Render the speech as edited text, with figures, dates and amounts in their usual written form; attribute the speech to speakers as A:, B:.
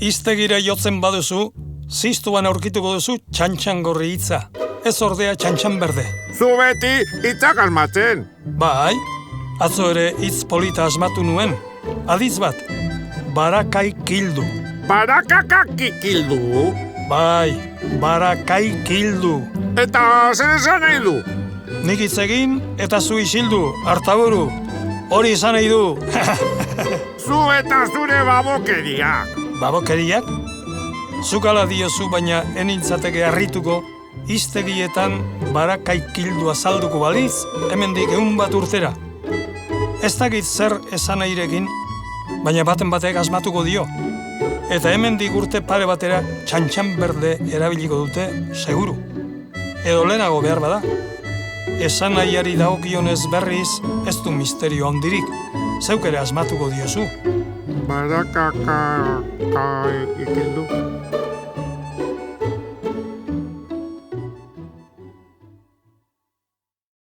A: Iztegira jotzen baduzu, ziztuan aurkituko duzu txantxangorri hitza. Ez ordea txantxan berde.
B: Zu beti hitzak asmatzen.
A: Bai, atzo ere hitz polita asmatu nuen. Adiz bat, barakai kildu.
B: Barakakakikildu.
A: Bai, barakai kildu.
B: Eta zer esan nahi du?
A: Nik hitz egin eta zu isildu, hartaburu. Hori izan nahi du.
B: Zu eta zure babokeriak.
A: Babokeriak? Zuk ala diozu, baina enintzateke harrituko, iztegietan barakai kildu azalduko baliz, hemendik 100 bat urtera. Ez dakit zer esan nahirekin, baina baten batek asmatuko dio. Eta hemendik urte pare batera txantxan berde erabiliko dute, seguru. Edo lehenago behar bada. Esan nahiari dagokionez berriz, ez du misterio handirik. Zeuk ere asmatuko diozu.
B: Barakakakikildu.